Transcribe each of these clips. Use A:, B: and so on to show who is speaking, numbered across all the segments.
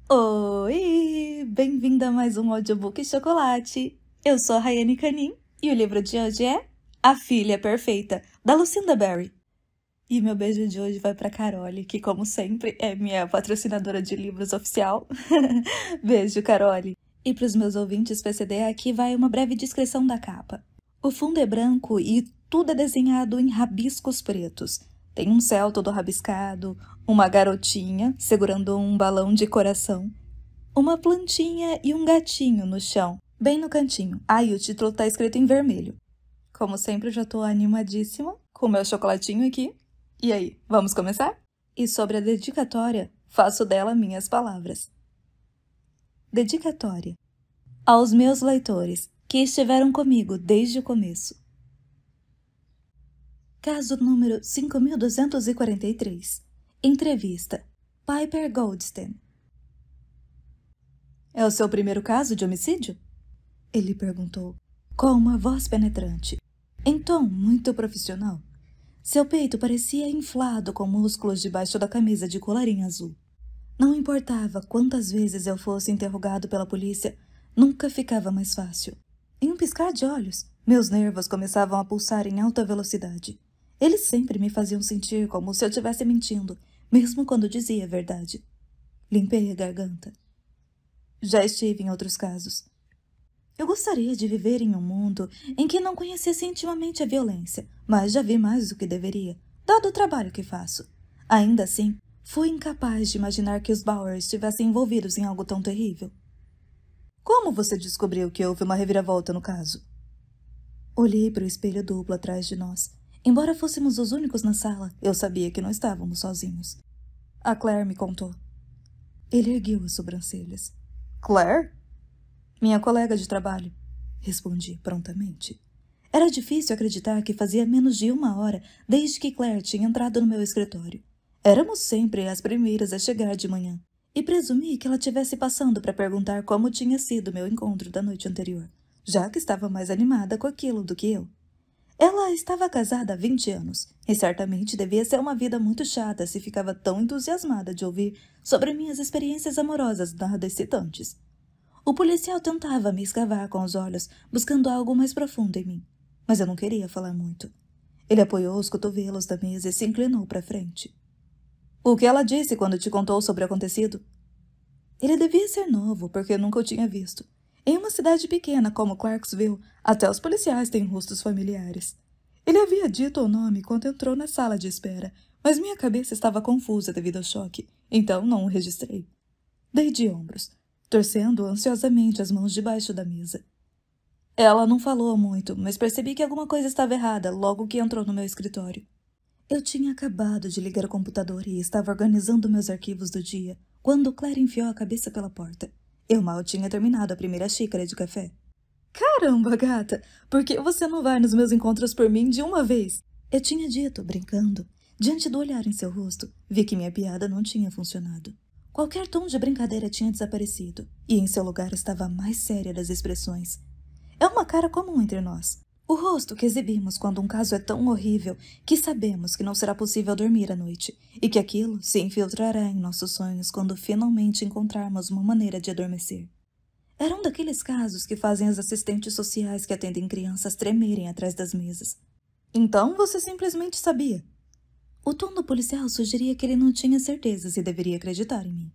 A: Oi! Bem-vinda a mais um Audiobook Chocolate. Eu sou a Rayane Canin e o livro de hoje é A Filha Perfeita, da Lucinda Berry. E meu beijo de hoje vai para Carole, que como sempre é minha patrocinadora de livros oficial. Beijo, Carole! E para os meus ouvintes PCD, aqui vai uma breve descrição da capa. O fundo é branco e tudo é desenhado em rabiscos pretos. Tem um céu todo rabiscado, uma garotinha segurando um balão de coração, uma plantinha e um gatinho no chão, bem no cantinho. E o título tá escrito em vermelho. Como sempre, eu já tô animadíssima com o meu chocolatinho aqui. E aí, vamos começar? E sobre a dedicatória, faço dela minhas palavras. Dedicatória. Aos meus leitores, que estiveram comigo desde o começo. Caso número 5243. Entrevista. Piper Goldstein. É o seu primeiro caso de homicídio? Ele perguntou, com uma voz penetrante, em tom muito profissional. Seu peito parecia inflado com músculos debaixo da camisa de colarinho azul. Não importava quantas vezes eu fosse interrogado pela polícia, nunca ficava mais fácil. Em um piscar de olhos, meus nervos começavam a pulsar em alta velocidade. Eles sempre me faziam sentir como se eu estivesse mentindo, mesmo quando dizia a verdade. Limpei a garganta. Já estive em outros casos. Eu gostaria de viver em um mundo em que não conhecesse intimamente a violência, mas já vi mais do que deveria, dado o trabalho que faço. Ainda assim, fui incapaz de imaginar que os Bauer estivessem envolvidos em algo tão terrível. Como você descobriu que houve uma reviravolta no caso? Olhei para o espelho duplo atrás de nós. Embora fôssemos os únicos na sala, eu sabia que não estávamos sozinhos. A Claire me contou. Ele ergueu as sobrancelhas. Claire? Minha colega de trabalho. Respondi prontamente. Era difícil acreditar que fazia menos de 1 hora desde que Claire tinha entrado no meu escritório. Éramos sempre as primeiras a chegar de manhã, e presumi que ela estivesse passando para perguntar como tinha sido meu encontro da noite anterior, já que estava mais animada com aquilo do que eu. Ela estava casada há 20 anos, e certamente devia ser uma vida muito chata se ficava tão entusiasmada de ouvir sobre minhas experiências amorosas nada excitantes. O policial tentava me escavar com os olhos, buscando algo mais profundo em mim, mas eu não queria falar muito. Ele apoiou os cotovelos da mesa e se inclinou para frente. O que ela disse quando te contou sobre o acontecido? Ele devia ser novo, porque eu nunca o tinha visto. Em uma cidade pequena como Clarksville, até os policiais têm rostos familiares. Ele havia dito o nome quando entrou na sala de espera, mas minha cabeça estava confusa devido ao choque, então não o registrei. Dei de ombros, torcendo ansiosamente as mãos debaixo da mesa. Ela não falou muito, mas percebi que alguma coisa estava errada logo que entrou no meu escritório. Eu tinha acabado de ligar o computador e estava organizando meus arquivos do dia, quando Claire enfiou a cabeça pela porta. Eu mal tinha terminado a primeira xícara de café. Caramba, gata! Por que você não vai nos meus encontros por mim de uma vez? Eu tinha dito, brincando. Diante do olhar em seu rosto, vi que minha piada não tinha funcionado. Qualquer tom de brincadeira tinha desaparecido, e em seu lugar estava a mais séria das expressões. É uma cara comum entre nós. O rosto que exibimos quando um caso é tão horrível que sabemos que não será possível dormir à noite e que aquilo se infiltrará em nossos sonhos quando finalmente encontrarmos uma maneira de adormecer. Era um daqueles casos que fazem as assistentes sociais que atendem crianças tremerem atrás das mesas. Então você simplesmente sabia. O tom do policial sugeria que ele não tinha certeza se deveria acreditar em mim.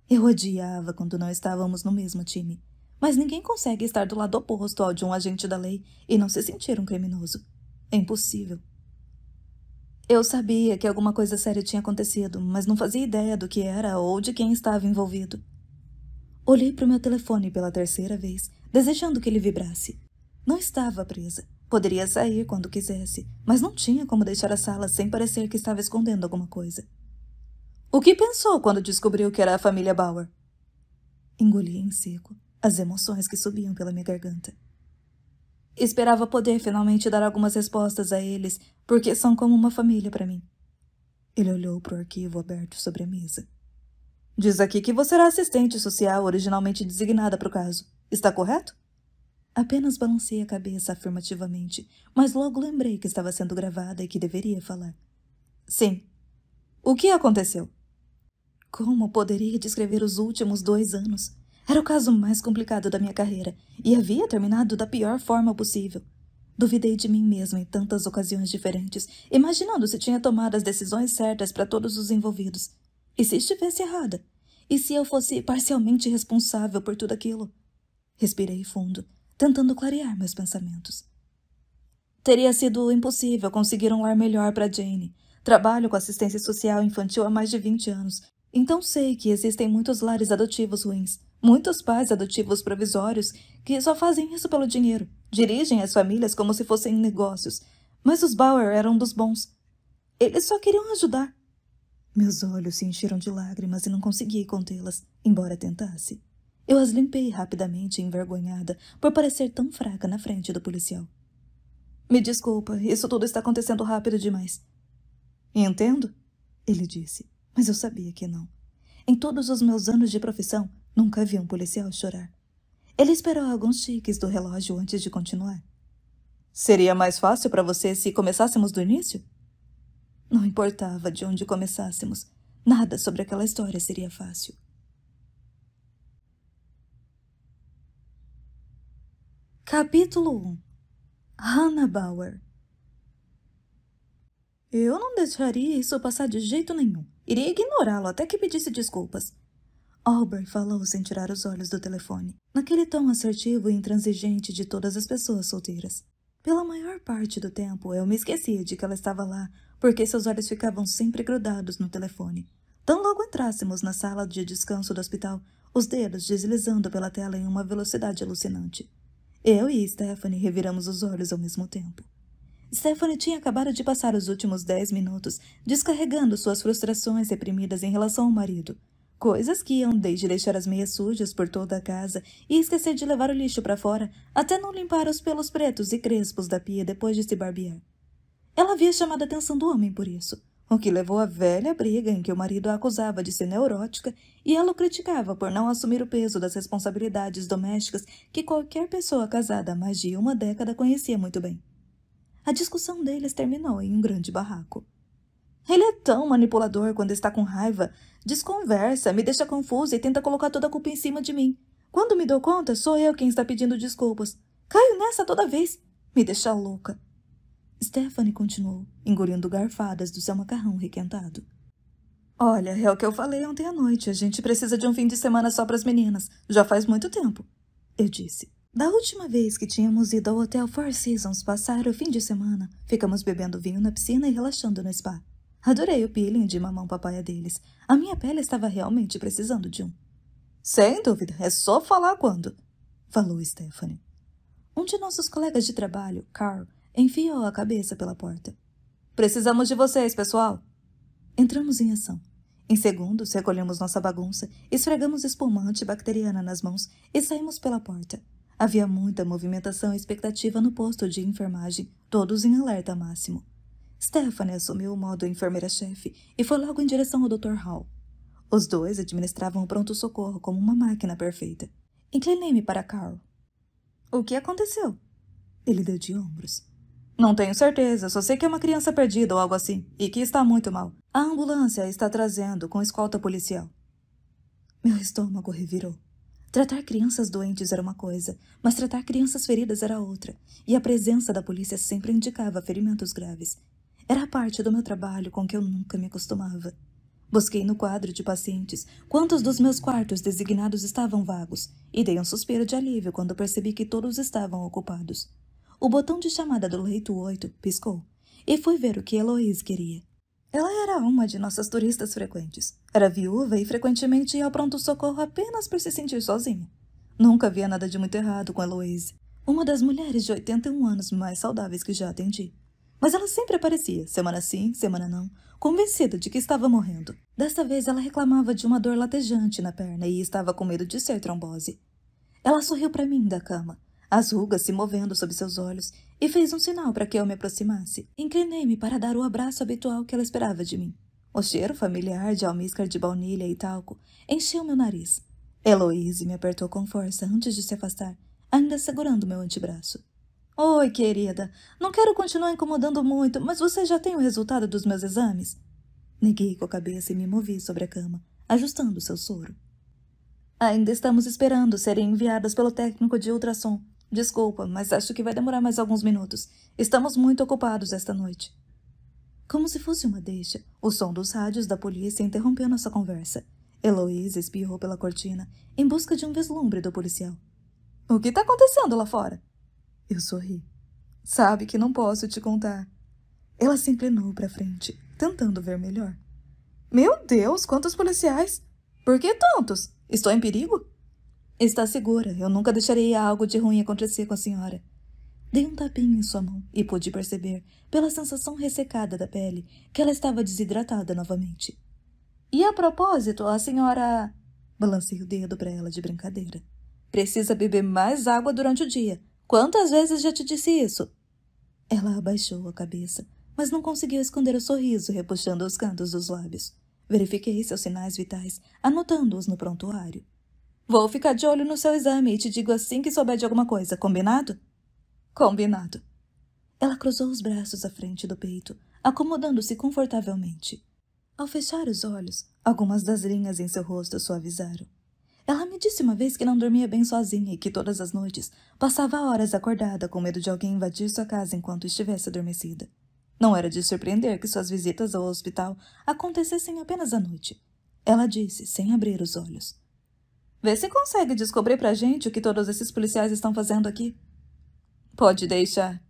A: Eu odiava quando não estávamos no mesmo time. Mas ninguém consegue estar do lado oposto ao de um agente da lei e não se sentir um criminoso. É impossível. Eu sabia que alguma coisa séria tinha acontecido, mas não fazia ideia do que era ou de quem estava envolvido. Olhei para o meu telefone pela terceira vez, desejando que ele vibrasse. Não estava presa. Poderia sair quando quisesse, mas não tinha como deixar a sala sem parecer que estava escondendo alguma coisa. O que pensou quando descobriu que era a família Bauer? Engoli em seco as emoções que subiam pela minha garganta. Esperava poder finalmente dar algumas respostas a eles, porque são como uma família para mim. Ele olhou para o arquivo aberto sobre a mesa. Diz aqui que você era assistente social originalmente designada para o caso. Está correto? Apenas balancei a cabeça afirmativamente, mas logo lembrei que estava sendo gravada e que deveria falar. Sim. O que aconteceu? Como poderia descrever os últimos 2 anos? Era o caso mais complicado da minha carreira e havia terminado da pior forma possível. Duvidei de mim mesma em tantas ocasiões diferentes, imaginando se tinha tomado as decisões certas para todos os envolvidos. E se estivesse errada? E se eu fosse parcialmente responsável por tudo aquilo? Respirei fundo, tentando clarear meus pensamentos. Teria sido impossível conseguir um lar melhor para Jane. Trabalho com assistência social infantil há mais de 20 anos, então sei que existem muitos lares adotivos ruins, muitos pais adotivos provisórios que só fazem isso pelo dinheiro, dirigem as famílias como se fossem negócios. Mas os Bauer eram dos bons. Eles só queriam ajudar. Meus olhos se encheram de lágrimas e não consegui contê-las, embora tentasse. Eu as limpei rapidamente, envergonhada, por parecer tão fraca na frente do policial. Me desculpa, isso tudo está acontecendo rápido demais. Entendo, ele disse, mas eu sabia que não. Em todos os meus anos de profissão, nunca vi um policial chorar. Ele esperou alguns tiques do relógio antes de continuar. Seria mais fácil para você se começássemos do início? Não importava de onde começássemos. Nada sobre aquela história seria fácil. Capítulo 1. Hannah Bauer. Eu não deixaria isso passar de jeito nenhum. Iria ignorá-lo até que pedisse desculpas. Aubrey falou sem tirar os olhos do telefone, naquele tom assertivo e intransigente de todas as pessoas solteiras. Pela maior parte do tempo, eu me esquecia de que ela estava lá, porque seus olhos ficavam sempre grudados no telefone. Tão logo entrássemos na sala de descanso do hospital, os dedos deslizando pela tela em uma velocidade alucinante. Eu e Stephanie reviramos os olhos ao mesmo tempo. Stephanie tinha acabado de passar os últimos 10 minutos descarregando suas frustrações reprimidas em relação ao marido. Coisas que iam desde deixar as meias sujas por toda a casa e esquecer de levar o lixo para fora, até não limpar os pelos pretos e crespos da pia depois de se barbear. Ela havia chamado a atenção do homem por isso, o que levou à velha briga em que o marido a acusava de ser neurótica e ela o criticava por não assumir o peso das responsabilidades domésticas que qualquer pessoa casada há mais de uma década conhecia muito bem. A discussão deles terminou em um grande barraco. Ele é tão manipulador quando está com raiva, desconversa, me deixa confusa e tenta colocar toda a culpa em cima de mim. Quando me dou conta, sou eu quem está pedindo desculpas. Caio nessa toda vez. Me deixa louca. Stephanie continuou, engolindo garfadas do seu macarrão requentado. Olha, é o que eu falei ontem à noite. A gente precisa de um fim de semana só para as meninas. Já faz muito tempo. Eu disse. Da última vez que tínhamos ido ao Hotel Four Seasons passar o fim de semana, ficamos bebendo vinho na piscina e relaxando no spa. Adorei o peeling de mamão papaya deles. A minha pele estava realmente precisando de um. Sem dúvida, é só falar quando, falou Stephanie. Um de nossos colegas de trabalho, Carl, enfiou a cabeça pela porta. Precisamos de vocês, pessoal. Entramos em ação. Em segundos, recolhemos nossa bagunça, esfregamos espumante bacteriana nas mãos e saímos pela porta. Havia muita movimentação e expectativa no posto de enfermagem, todos em alerta máximo. Stephanie assumiu o modo enfermeira-chefe e foi logo em direção ao Dr. Hall. Os dois administravam o pronto-socorro como uma máquina perfeita. Inclinei-me para Carl. O que aconteceu? Ele deu de ombros. Não tenho certeza, só sei que é uma criança perdida ou algo assim, e que está muito mal. A ambulância a está trazendo com escolta policial. Meu estômago revirou. Tratar crianças doentes era uma coisa, mas tratar crianças feridas era outra, e a presença da polícia sempre indicava ferimentos graves. Era a parte do meu trabalho com que eu nunca me acostumava. Busquei no quadro de pacientes quantos dos meus quartos designados estavam vagos, e dei um suspiro de alívio quando percebi que todos estavam ocupados. O botão de chamada do leito 8 piscou, e fui ver o que Eloise queria. Ela era uma de nossas turistas frequentes. Era viúva e frequentemente ia ao pronto-socorro apenas por se sentir sozinha. Nunca havia nada de muito errado com Eloise, uma das mulheres de 81 anos mais saudáveis que já atendi. Mas ela sempre aparecia, semana sim, semana não, convencida de que estava morrendo. Desta vez ela reclamava de uma dor latejante na perna e estava com medo de ser trombose. Ela sorriu para mim da cama, as rugas se movendo sob seus olhos, e fez um sinal para que eu me aproximasse. Inclinei-me para dar o abraço habitual que ela esperava de mim. O cheiro familiar de almíscar de baunilha e talco encheu meu nariz. Eloise me apertou com força antes de se afastar, ainda segurando meu antebraço. Oi, querida. Não quero continuar incomodando muito, mas você já tem o resultado dos meus exames? Neguei com a cabeça e me movi sobre a cama, ajustando seu soro. Ainda estamos esperando serem enviadas pelo técnico de ultrassom. Desculpa, mas acho que vai demorar mais alguns minutos. Estamos muito ocupados esta noite. Como se fosse uma deixa, o som dos rádios da polícia interrompeu nossa conversa. Heloísa espiou pela cortina, em busca de um vislumbre do policial. O que está acontecendo lá fora? Eu sorri. Sabe que não posso te contar. Ela se inclinou para frente, tentando ver melhor. Meu Deus, quantos policiais! Por que tantos? Estou em perigo? Está segura, eu nunca deixarei algo de ruim acontecer com a senhora. Dei um tapinha em sua mão e pude perceber, pela sensação ressecada da pele, que ela estava desidratada novamente. E a propósito, a senhora... Balancei o dedo para ela de brincadeira. Precisa beber mais água durante o dia. Quantas vezes já te disse isso? Ela abaixou a cabeça, mas não conseguiu esconder o sorriso repuxando os cantos dos lábios. Verifiquei seus sinais vitais, anotando-os no prontuário. Vou ficar de olho no seu exame e te digo assim que souber de alguma coisa, combinado? Combinado. Ela cruzou os braços à frente do peito, acomodando-se confortavelmente. Ao fechar os olhos, algumas das linhas em seu rosto suavizaram. Ela me disse uma vez que não dormia bem sozinha e que todas as noites passava horas acordada com medo de alguém invadir sua casa enquanto estivesse adormecida. Não era de surpreender que suas visitas ao hospital acontecessem apenas à noite. Ela disse, sem abrir os olhos. Vê se consegue descobrir pra gente o que todos esses policiais estão fazendo aqui. Pode deixar.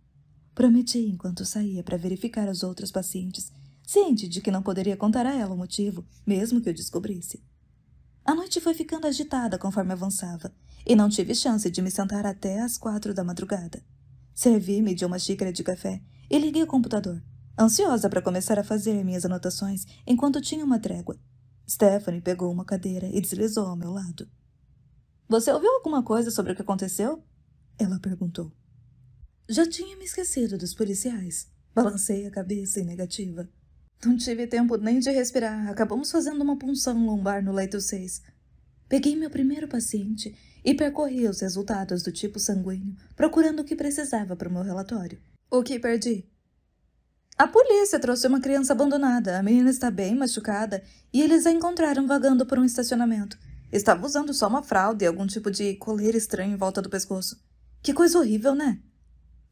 A: Prometi enquanto saía para verificar os outros pacientes, ciente de que não poderia contar a ela o motivo, mesmo que eu descobrisse. A noite foi ficando agitada conforme avançava, e não tive chance de me sentar até às 4 da madrugada. Servi-me de uma xícara de café e liguei o computador, ansiosa para começar a fazer minhas anotações enquanto tinha uma trégua. Stephanie pegou uma cadeira e deslizou ao meu lado. Você ouviu alguma coisa sobre o que aconteceu? Ela perguntou. Já tinha me esquecido dos policiais. Balancei a cabeça em negativa. Não tive tempo nem de respirar. Acabamos fazendo uma punção lombar no leito 6. Peguei meu primeiro paciente e percorri os resultados do tipo sanguíneo, procurando o que precisava para o meu relatório. O que perdi? A polícia trouxe uma criança abandonada. A menina está bem machucada e eles a encontraram vagando por um estacionamento. Estava usando só uma fralda e algum tipo de coleira estranho em volta do pescoço. Que coisa horrível, né?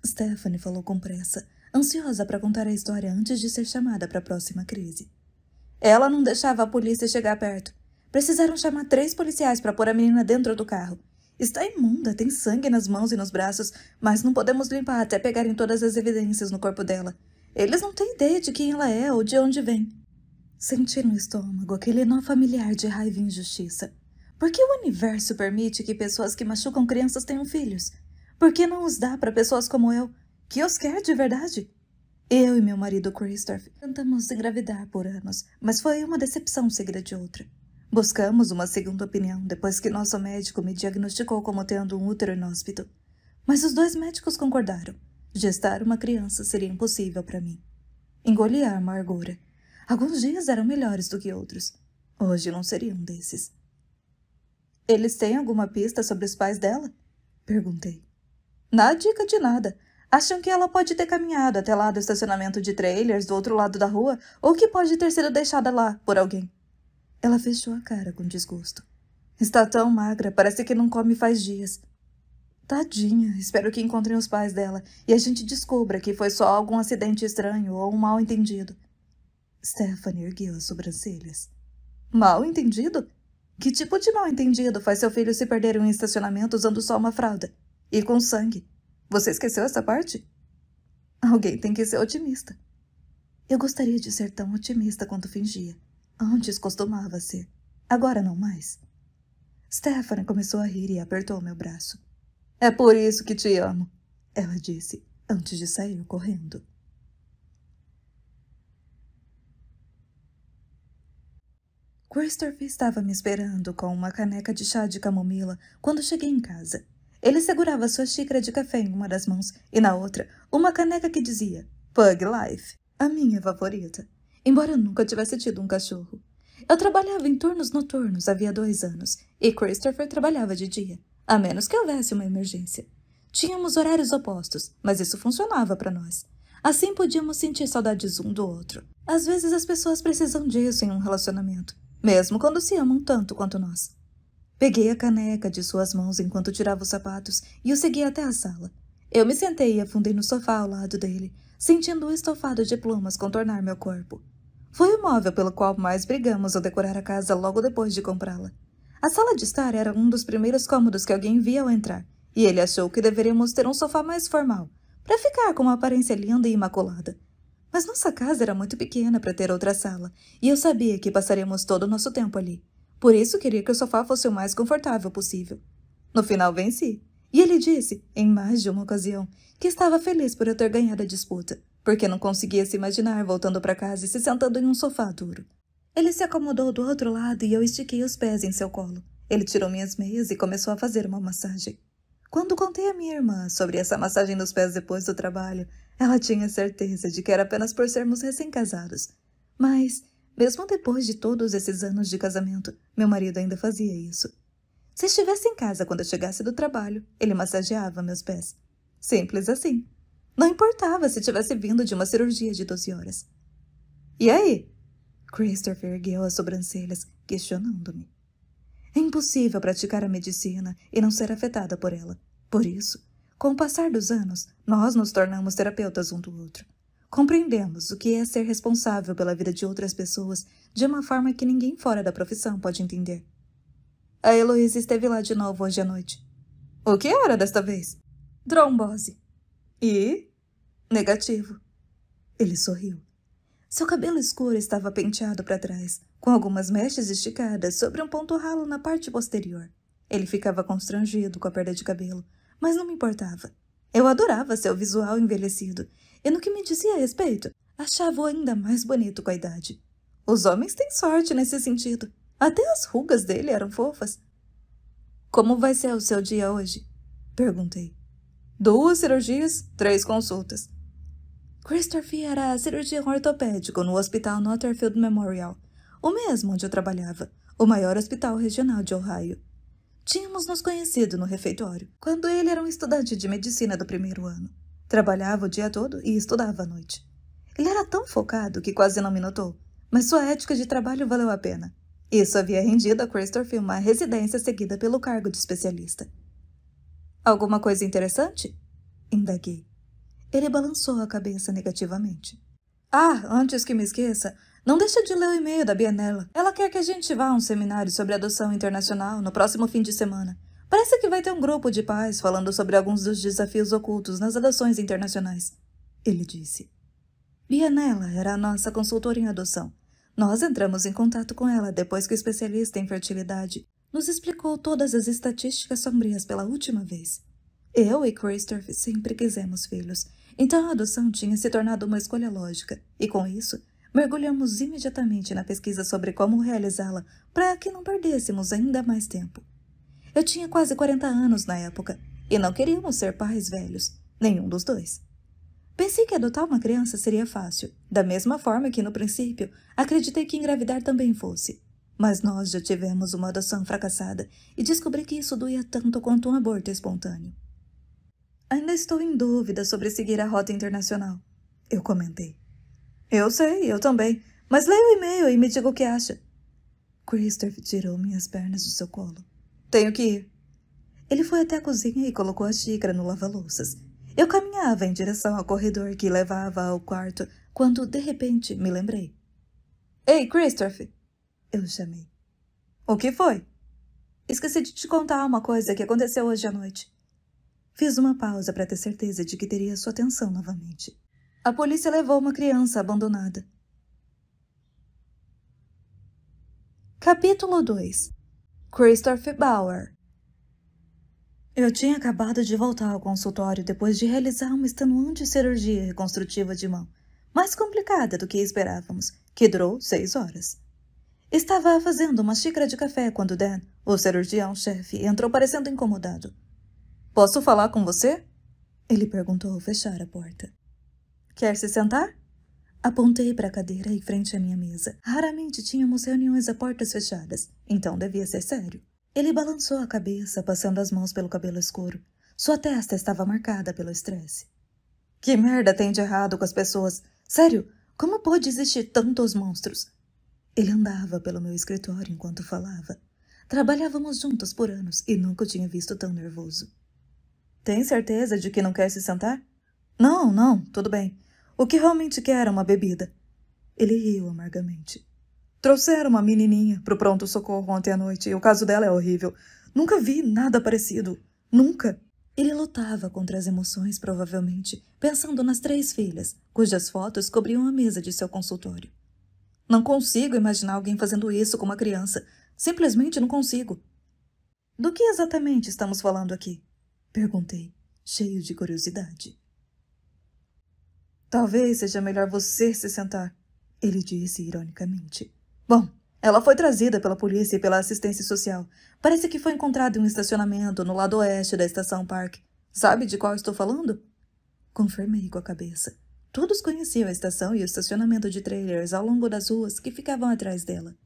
A: Stephanie falou com pressa, ansiosa para contar a história antes de ser chamada para a próxima crise. Ela não deixava a polícia chegar perto. Precisaram chamar 3 policiais para pôr a menina dentro do carro. Está imunda, tem sangue nas mãos e nos braços, mas não podemos limpar até pegarem todas as evidências no corpo dela. Eles não têm ideia de quem ela é ou de onde vem. Senti no estômago aquele nó familiar de raiva e injustiça. Por que o universo permite que pessoas que machucam crianças tenham filhos? Por que não os dá para pessoas como eu, que os quer de verdade? Eu e meu marido Christopher tentamos engravidar por anos, mas foi uma decepção seguida de outra. Buscamos uma segunda opinião depois que nosso médico me diagnosticou como tendo um útero inóspito. Mas os 2 médicos concordaram. Gestar uma criança seria impossível para mim. Engoli a amargura. Alguns dias eram melhores do que outros. Hoje não seria um desses. Eles têm alguma pista sobre os pais dela? Perguntei. Nada dica de nada. Acham que ela pode ter caminhado até lá do estacionamento de trailers do outro lado da rua ou que pode ter sido deixada lá por alguém. Ela fechou a cara com desgosto. Está tão magra, parece que não come faz dias. Tadinha, espero que encontrem os pais dela e a gente descubra que foi só algum acidente estranho ou um mal-entendido. Stephanie ergueu as sobrancelhas. Mal-entendido? Que tipo de mal-entendido faz seu filho se perder em um estacionamento usando só uma fralda? E com sangue? Você esqueceu essa parte? Alguém tem que ser otimista. Eu gostaria de ser tão otimista quanto fingia. Antes costumava ser. Agora não mais. Stephanie começou a rir e apertou meu braço. É por isso que te amo, ela disse, antes de sair correndo. Christopher estava me esperando com uma caneca de chá de camomila quando cheguei em casa. Ele segurava sua xícara de café em uma das mãos e na outra uma caneca que dizia Pug Life, a minha favorita, embora eu nunca tivesse tido um cachorro. Eu trabalhava em turnos noturnos havia 2 anos e Christopher trabalhava de dia, a menos que houvesse uma emergência. Tínhamos horários opostos, mas isso funcionava para nós. Assim podíamos sentir saudades um do outro. Às vezes as pessoas precisam disso em um relacionamento. mesmo quando se amam tanto quanto nós. Peguei a caneca de suas mãos enquanto tirava os sapatos e o segui até a sala. Eu me sentei e afundei no sofá ao lado dele, sentindo o estofado de plumas contornar meu corpo. Foi o móvel pelo qual mais brigamos ao decorar a casa logo depois de comprá-la. A sala de estar era um dos primeiros cômodos que alguém via ao entrar, e ele achou que deveríamos ter um sofá mais formal, para ficar com uma aparência linda e imaculada. Mas nossa casa era muito pequena para ter outra sala, e eu sabia que passaríamos todo o nosso tempo ali. Por isso queria que o sofá fosse o mais confortável possível. No final venci, e ele disse, em mais de uma ocasião, que estava feliz por eu ter ganhado a disputa, porque não conseguia se imaginar voltando para casa e se sentando em um sofá duro. Ele se acomodou do outro lado e eu estiquei os pés em seu colo. Ele tirou minhas meias e começou a fazer uma massagem. Quando contei à minha irmã sobre essa massagem nos pés depois do trabalho, ela tinha certeza de que era apenas por sermos recém-casados. Mas, mesmo depois de todos esses anos de casamento, meu marido ainda fazia isso. Se estivesse em casa quando eu chegasse do trabalho, ele massageava meus pés. Simples assim. Não importava se tivesse vindo de uma cirurgia de 12 horas. E aí? Christopher ergueu as sobrancelhas, questionando-me. É impossível praticar a medicina e não ser afetada por ela. Por isso, com o passar dos anos, nós nos tornamos terapeutas um do outro. Compreendemos o que é ser responsável pela vida de outras pessoas de uma forma que ninguém fora da profissão pode entender. A Heloísa esteve lá de novo hoje à noite. O que era desta vez? Trombose. E? Negativo. Ele sorriu. Seu cabelo escuro estava penteado para trás, com algumas mechas esticadas sobre um ponto ralo na parte posterior. Ele ficava constrangido com a perda de cabelo, mas não me importava. Eu adorava seu visual envelhecido, e no que me dizia a respeito, achava-o ainda mais bonito com a idade. Os homens têm sorte nesse sentido. Até as rugas dele eram fofas. Como vai ser o seu dia hoje? Perguntei. 2 cirurgias, 3 consultas. Christopher era cirurgião ortopédico no Hospital Northfield Memorial, o mesmo onde eu trabalhava, o maior hospital regional de Ohio. Tínhamos nos conhecido no refeitório, quando ele era um estudante de medicina do 1º ano. Trabalhava o dia todo e estudava à noite. Ele era tão focado que quase não me notou, mas sua ética de trabalho valeu a pena. Isso havia rendido a Christopher uma residência seguida pelo cargo de especialista. Alguma coisa interessante? Indaguei. Ele balançou a cabeça negativamente. Antes que me esqueça, não deixe de ler o e-mail da Bianella. Ela quer que a gente vá a um seminário sobre adoção internacional no próximo fim de semana. Parece que vai ter um grupo de pais falando sobre alguns dos desafios ocultos nas adoções internacionais. Ele disse. Bianella era a nossa consultora em adoção. Nós entramos em contato com ela depois que o especialista em fertilidade nos explicou todas as estatísticas sombrias pela última vez. Eu e Christopher sempre quisemos filhos, então a adoção tinha se tornado uma escolha lógica, e com isso, mergulhamos imediatamente na pesquisa sobre como realizá-la para que não perdêssemos ainda mais tempo. Eu tinha quase 40 anos na época, e não queríamos ser pais velhos, nenhum dos dois. Pensei que adotar uma criança seria fácil, da mesma forma que, no princípio, acreditei que engravidar também fosse. Mas nós já tivemos uma adoção fracassada e descobri que isso doía tanto quanto um aborto espontâneo. Ainda estou em dúvida sobre seguir a rota internacional, eu comentei. Eu sei, eu também, mas leia o e-mail e me diga o que acha. Christopher tirou minhas pernas do seu colo. Tenho que ir. Ele foi até a cozinha e colocou a xícara no lava-louças. Eu caminhava em direção ao corredor que levava ao quarto, quando, de repente, me lembrei. Ei, Christopher! Eu chamei. O que foi? Esqueci de te contar uma coisa que aconteceu hoje à noite. Fiz uma pausa para ter certeza de que teria sua atenção novamente. A polícia levou uma criança abandonada. Capítulo 2. Christopher Bauer. Eu tinha acabado de voltar ao consultório depois de realizar uma extenuante cirurgia reconstrutiva de mão, mais complicada do que esperávamos, que durou 6 horas. Estava fazendo uma xícara de café quando Dan, o cirurgião-chefe, entrou parecendo incomodado. Posso falar com você? Ele perguntou ao fechar a porta. Quer se sentar? Apontei para a cadeira em frente à minha mesa. Raramente tínhamos reuniões a portas fechadas, então devia ser sério. Ele balançou a cabeça, passando as mãos pelo cabelo escuro. Sua testa estava marcada pelo estresse. Que merda tem de errado com as pessoas? Sério, como pode existir tantos monstros? Ele andava pelo meu escritório enquanto falava. Trabalhávamos juntos por anos e nunca o tinha visto tão nervoso. Tem certeza de que não quer se sentar? Não, não, tudo bem. O que realmente quer é uma bebida. Ele riu amargamente. Trouxeram uma menininha pro pronto-socorro ontem à noite e o caso dela é horrível. Nunca vi nada parecido. Nunca. Ele lutava contra as emoções, provavelmente, pensando nas 3 filhas, cujas fotos cobriam a mesa de seu consultório. Não consigo imaginar alguém fazendo isso com uma criança. Simplesmente não consigo. Do que exatamente estamos falando aqui? Perguntei, cheio de curiosidade. Talvez seja melhor você se sentar, ele disse ironicamente. Bom, ela foi trazida pela polícia e pela assistência social. Parece que foi encontrada em um estacionamento no lado oeste da estação Park. Sabe de qual estou falando? Confirmei com a cabeça. Todos conheciam a estação e o estacionamento de trailers ao longo das ruas que ficavam atrás dela.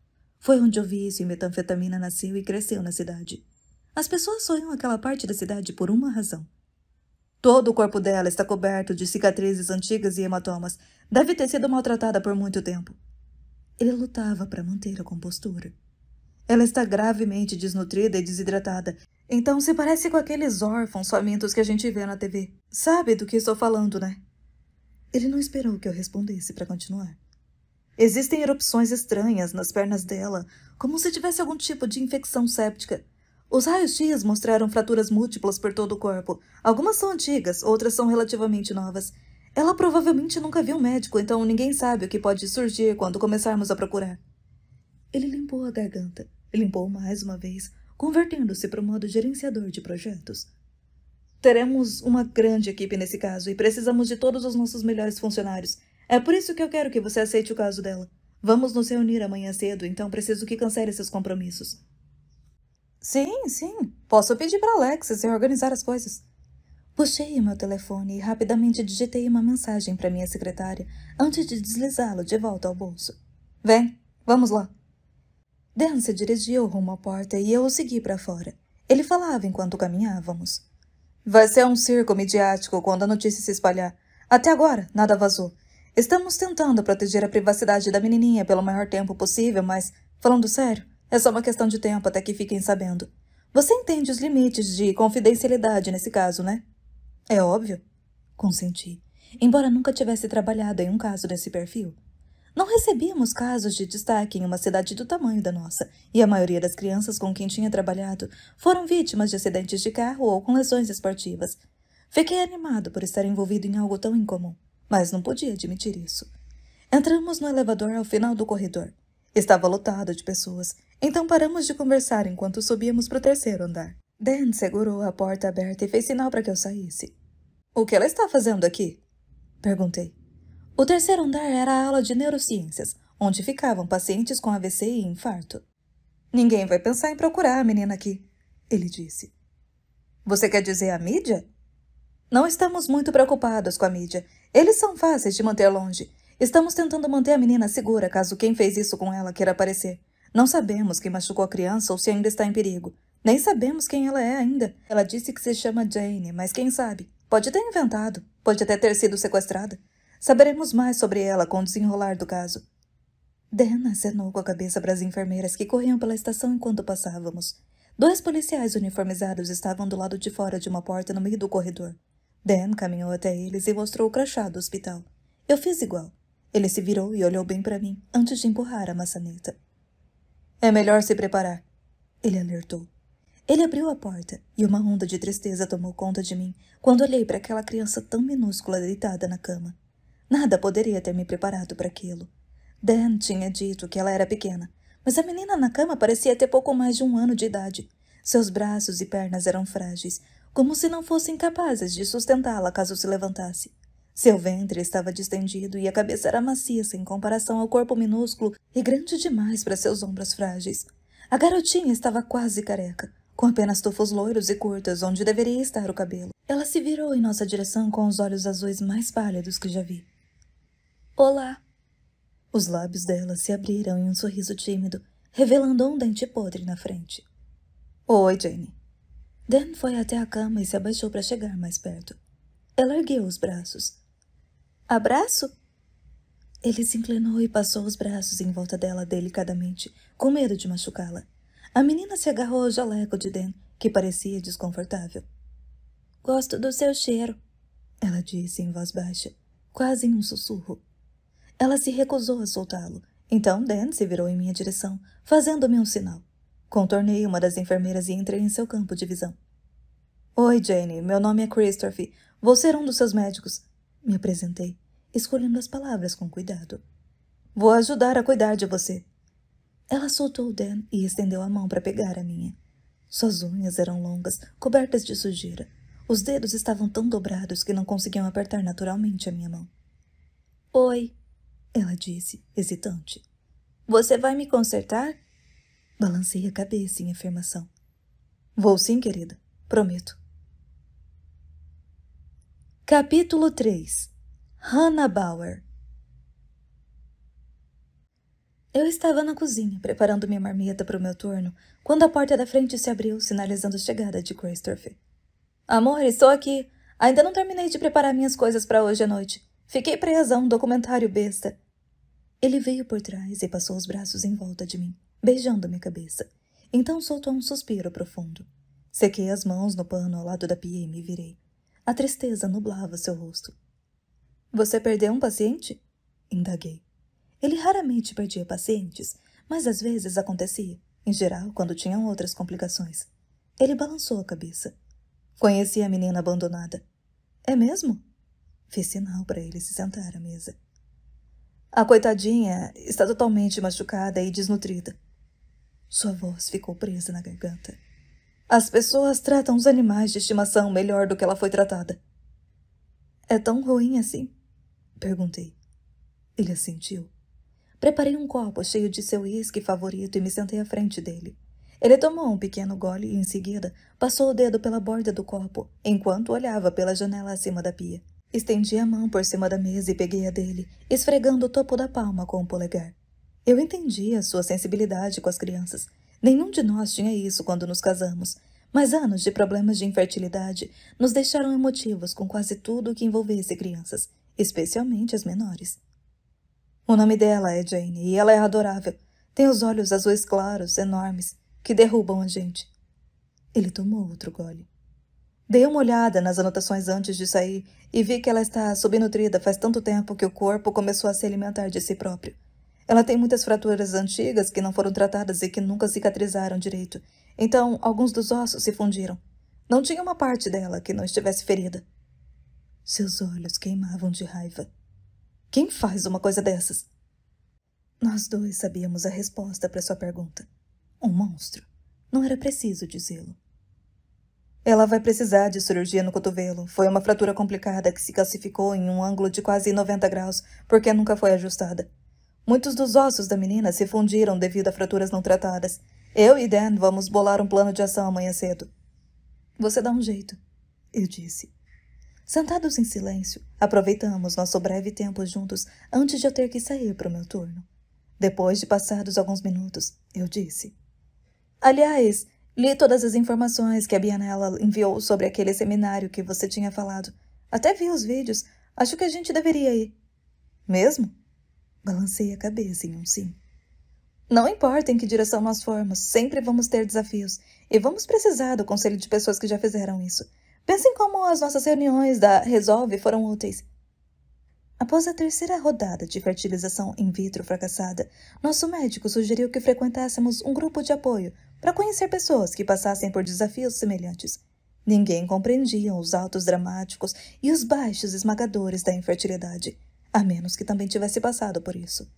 A: Foi onde o vício em metanfetamina nasceu e cresceu na cidade. As pessoas sonham aquela parte da cidade por uma razão. Todo o corpo dela está coberto de cicatrizes antigas e hematomas. Deve ter sido maltratada por muito tempo. Ele lutava para manter a compostura. Ela está gravemente desnutrida e desidratada. Então se parece com aqueles órfãos famintos que a gente vê na TV. Sabe do que estou falando, né? Ele não esperou que eu respondesse para continuar. Existem erupções estranhas nas pernas dela, como se tivesse algum tipo de infecção séptica. Os raios-x mostraram fraturas múltiplas por todo o corpo. Algumas são antigas, outras são relativamente novas. Ela provavelmente nunca viu um médico, então ninguém sabe o que pode surgir quando começarmos a procurar. Ele limpou a garganta. Limpou mais uma vez, convertendo-se para o modo gerenciador de projetos. Teremos uma grande equipe nesse caso e precisamos de todos os nossos melhores funcionários. É por isso que eu quero que você aceite o caso dela. Vamos nos reunir amanhã cedo, então preciso que cancele seus compromissos. Sim. Posso pedir para Alexis reorganizar as coisas. Puxei o meu telefone e rapidamente digitei uma mensagem para minha secretária antes de deslizá-lo de volta ao bolso. Vem, vamos lá. Dan se dirigiu rumo à porta e eu o segui para fora. Ele falava enquanto caminhávamos. Vai ser um circo midiático quando a notícia se espalhar. Até agora, nada vazou. Estamos tentando proteger a privacidade da menininha pelo maior tempo possível, mas, falando sério, é só uma questão de tempo até que fiquem sabendo. Você entende os limites de confidencialidade nesse caso, né? É óbvio. Consenti, embora nunca tivesse trabalhado em um caso desse perfil. Não recebíamos casos de destaque em uma cidade do tamanho da nossa, e a maioria das crianças com quem tinha trabalhado foram vítimas de acidentes de carro ou com lesões esportivas. Fiquei animado por estar envolvido em algo tão incomum, mas não podia admitir isso. Entramos no elevador ao final do corredor. Estava lotado de pessoas, então paramos de conversar enquanto subíamos para o 3º andar. Dan segurou a porta aberta e fez sinal para que eu saísse. O que ela está fazendo aqui? Perguntei. O 3º andar era a aula de neurociências, onde ficavam pacientes com AVC e infarto. Ninguém vai pensar em procurar a menina aqui, ele disse. Você quer dizer a mídia? Não estamos muito preocupados com a mídia. Eles são fáceis de manter longe. Estamos tentando manter a menina segura caso quem fez isso com ela queira aparecer. Não sabemos quem machucou a criança ou se ainda está em perigo. Nem sabemos quem ela é ainda. Ela disse que se chama Jane, mas quem sabe? Pode ter inventado. Pode até ter sido sequestrada. Saberemos mais sobre ela com o desenrolar do caso. Dan acenou com a cabeça para as enfermeiras que corriam pela estação enquanto passávamos. 2 policiais uniformizados estavam do lado de fora de uma porta no meio do corredor. Dan caminhou até eles e mostrou o crachá do hospital. Eu fiz igual. Ele se virou e olhou bem para mim antes de empurrar a maçaneta. É melhor se preparar, ele alertou. Ele abriu a porta e uma onda de tristeza tomou conta de mim quando olhei para aquela criança tão minúscula deitada na cama. Nada poderia ter me preparado para aquilo. Dan tinha dito que ela era pequena, mas a menina na cama parecia ter pouco mais de 1 ano de idade. Seus braços e pernas eram frágeis, como se não fossem capazes de sustentá-la caso se levantasse. Seu ventre estava distendido e a cabeça era maciça em comparação ao corpo minúsculo e grande demais para seus ombros frágeis. A garotinha estava quase careca, com apenas tufos loiros e curtos onde deveria estar o cabelo. Ela se virou em nossa direção com os olhos azuis mais pálidos que já vi. Olá! Os lábios dela se abriram em um sorriso tímido, revelando um dente podre na frente. Oi, Jane. Dan foi até a cama e se abaixou para chegar mais perto. Ela ergueu os braços. Abraço? Ele se inclinou e passou os braços em volta dela delicadamente, com medo de machucá-la. A menina se agarrou ao jaleco de Dan, que parecia desconfortável. Gosto do seu cheiro, ela disse em voz baixa, quase em um sussurro. Ela se recusou a soltá-lo. Então Dan se virou em minha direção, fazendo-me um sinal. Contornei uma das enfermeiras e entrei em seu campo de visão. Oi, Jane. Meu nome é Christopher. Vou ser um dos seus médicos. Me apresentei, escolhendo as palavras com cuidado. Vou ajudar a cuidar de você. Ela soltou Dan e estendeu a mão para pegar a minha. Suas unhas eram longas, cobertas de sujeira. Os dedos estavam tão dobrados que não conseguiam apertar naturalmente a minha mão. Oi, ela disse, hesitante. Você vai me consertar? Balancei a cabeça em afirmação. Vou sim, querida. Prometo. Capítulo 3. Hannah Bauer. Eu estava na cozinha, preparando minha marmita para o meu turno, quando a porta da frente se abriu, sinalizando a chegada de Christopher. Amor, estou aqui. Ainda não terminei de preparar minhas coisas para hoje à noite. Fiquei presa a um documentário besta. Ele veio por trás e passou os braços em volta de mim, beijando minha cabeça. Então soltou um suspiro profundo. Sequei as mãos no pano ao lado da pia e me virei. A tristeza nublava seu rosto. Você perdeu um paciente? Indaguei. Ele raramente perdia pacientes, mas às vezes acontecia, em geral quando tinham outras complicações. Ele balançou a cabeça. Conheci a menina abandonada. É mesmo? Fiz sinal para ele se sentar à mesa. A coitadinha está totalmente machucada e desnutrida. Sua voz ficou presa na garganta. As pessoas tratam os animais de estimação melhor do que ela foi tratada. É tão ruim assim? Perguntei. Ele assentiu. Preparei um copo cheio de seu uísque favorito e me sentei à frente dele. Ele tomou um pequeno gole e, em seguida, passou o dedo pela borda do copo, enquanto olhava pela janela acima da pia. Estendi a mão por cima da mesa e peguei a dele, esfregando o topo da palma com o polegar. Eu entendia sua sensibilidade com as crianças. Nenhum de nós tinha isso quando nos casamos, mas anos de problemas de infertilidade nos deixaram emotivos com quase tudo o que envolvesse crianças, especialmente as menores. O nome dela é Jane e ela é adorável. Tem os olhos azuis claros, enormes, que derrubam a gente. Ele tomou outro gole. Dei uma olhada nas anotações antes de sair e vi que ela está subnutrida faz tanto tempo que o corpo começou a se alimentar de si próprio. Ela tem muitas fraturas antigas que não foram tratadas e que nunca cicatrizaram direito. Então, alguns dos ossos se fundiram. Não tinha uma parte dela que não estivesse ferida. Seus olhos queimavam de raiva. Quem faz uma coisa dessas? Nós dois sabíamos a resposta para sua pergunta. Um monstro. Não era preciso dizê-lo. Ela vai precisar de cirurgia no cotovelo. Foi uma fratura complicada que se calcificou em um ângulo de quase 90 graus, porque nunca foi ajustada. Muitos dos ossos da menina se fundiram devido a fraturas não tratadas. Eu e Dan vamos bolar um plano de ação amanhã cedo. Você dá um jeito, eu disse. Sentados em silêncio, aproveitamos nosso breve tempo juntos antes de eu ter que sair para o meu turno. Depois de passados alguns minutos, eu disse. Aliás, li todas as informações que a Bianella enviou sobre aquele seminário que você tinha falado. Até vi os vídeos. Acho que a gente deveria ir. Mesmo? Balancei a cabeça em um sim. Não importa em que direção nós formos, sempre vamos ter desafios. E vamos precisar do conselho de pessoas que já fizeram isso. Pensem como as nossas reuniões da Resolve foram úteis. Após a terceira rodada de fertilização in vitro fracassada, nosso médico sugeriu que frequentássemos um grupo de apoio para conhecer pessoas que passassem por desafios semelhantes. Ninguém compreendia os altos dramáticos e os baixos esmagadores da infertilidade, a menos que também tivesse passado por isso.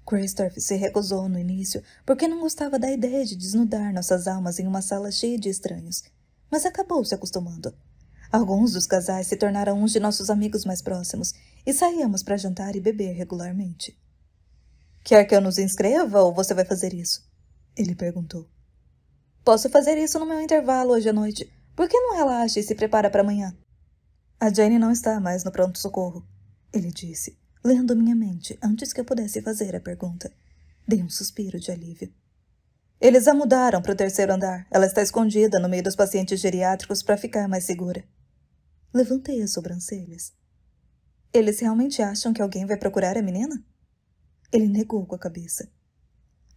A: Christopher se recusou no início porque não gostava da ideia de desnudar nossas almas em uma sala cheia de estranhos, mas acabou se acostumando. Alguns dos casais se tornaram uns de nossos amigos mais próximos e saíamos para jantar e beber regularmente. Quer que eu nos inscreva ou você vai fazer isso? Ele perguntou. Posso fazer isso no meu intervalo hoje à noite. Por que não relaxa e se prepara para amanhã? A Jane não está mais no pronto-socorro, ele disse, lendo minha mente antes que eu pudesse fazer a pergunta. Dei um suspiro de alívio. Eles a mudaram para o terceiro andar. Ela está escondida no meio dos pacientes geriátricos para ficar mais segura. Levantei as sobrancelhas. Eles realmente acham que alguém vai procurar a menina? Ele negou com a cabeça.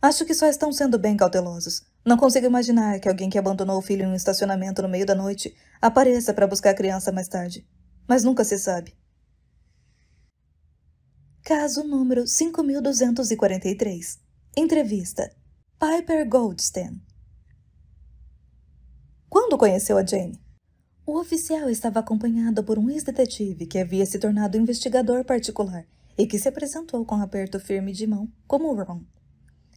A: Acho que só estão sendo bem cautelosos. Não consigo imaginar que alguém que abandonou o filho em um estacionamento no meio da noite apareça para buscar a criança mais tarde. Mas nunca se sabe. Caso número 5243. Entrevista. Piper Goldstein. Quando conheceu a Jane? O oficial estava acompanhado por um ex-detetive que havia se tornado investigador particular e que se apresentou com um aperto firme de mão como Ron.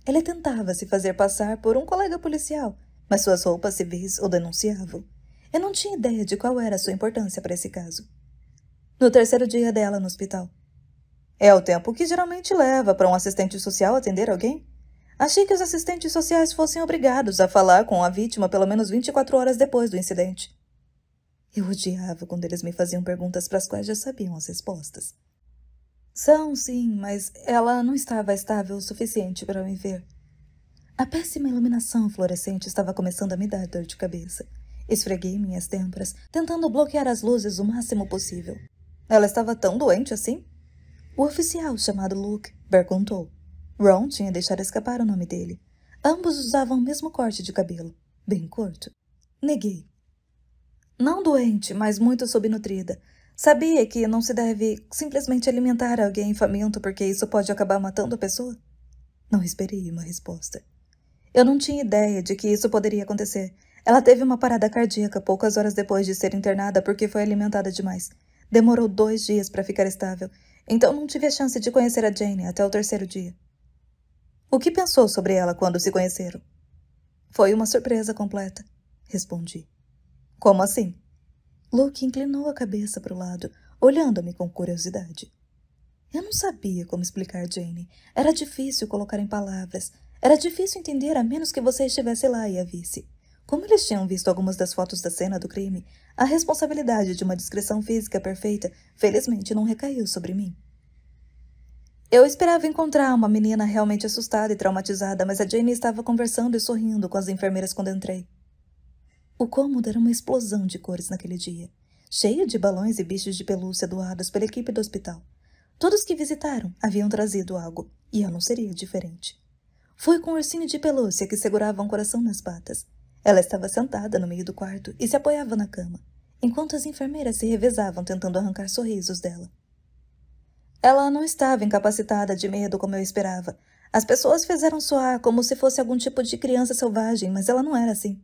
A: Ele tentava se fazer passar por um colega policial, mas suas roupas civis o denunciavam. Eu não tinha ideia de qual era a sua importância para esse caso. No terceiro dia dela no hospital. É o tempo que geralmente leva para um assistente social atender alguém? Achei que os assistentes sociais fossem obrigados a falar com a vítima pelo menos 24 horas depois do incidente. Eu odiava quando eles me faziam perguntas para as quais já sabiam as respostas. São, sim, mas ela não estava estável o suficiente para me ver. A péssima iluminação fluorescente estava começando a me dar dor de cabeça. Esfreguei minhas têmporas, tentando bloquear as luzes o máximo possível. Ela estava tão doente assim? O oficial, chamado Luke, perguntou. Ron tinha deixado escapar o nome dele. Ambos usavam o mesmo corte de cabelo, bem curto. Neguei. Não doente, mas muito subnutrida. Sabia que não se deve simplesmente alimentar alguém faminto porque isso pode acabar matando a pessoa? Não esperei uma resposta. Eu não tinha ideia de que isso poderia acontecer. Ela teve uma parada cardíaca poucas horas depois de ser internada porque foi alimentada demais. Demorou 2 dias para ficar estável, então não tive a chance de conhecer a Jane até o terceiro dia. O que pensou sobre ela quando se conheceram? Foi uma surpresa completa, respondi. Como assim? Luke inclinou a cabeça para o lado, olhando-me com curiosidade. Eu não sabia como explicar Jane. Era difícil colocar em palavras. Era difícil entender a menos que você estivesse lá e a visse. Como eles tinham visto algumas das fotos da cena do crime, a responsabilidade de uma descrição física perfeita, felizmente, não recaiu sobre mim. Eu esperava encontrar uma menina realmente assustada e traumatizada, mas a Jane estava conversando e sorrindo com as enfermeiras quando entrei. O cômodo era uma explosão de cores naquele dia, cheio de balões e bichos de pelúcia doados pela equipe do hospital. Todos que visitaram haviam trazido algo, e eu não seria diferente. Fui com um ursinho de pelúcia que segurava um coração nas patas. Ela estava sentada no meio do quarto e se apoiava na cama, enquanto as enfermeiras se revezavam tentando arrancar sorrisos dela. Ela não estava incapacitada de medo como eu esperava. As pessoas fizeram soar como se fosse algum tipo de criança selvagem, mas ela não era assim.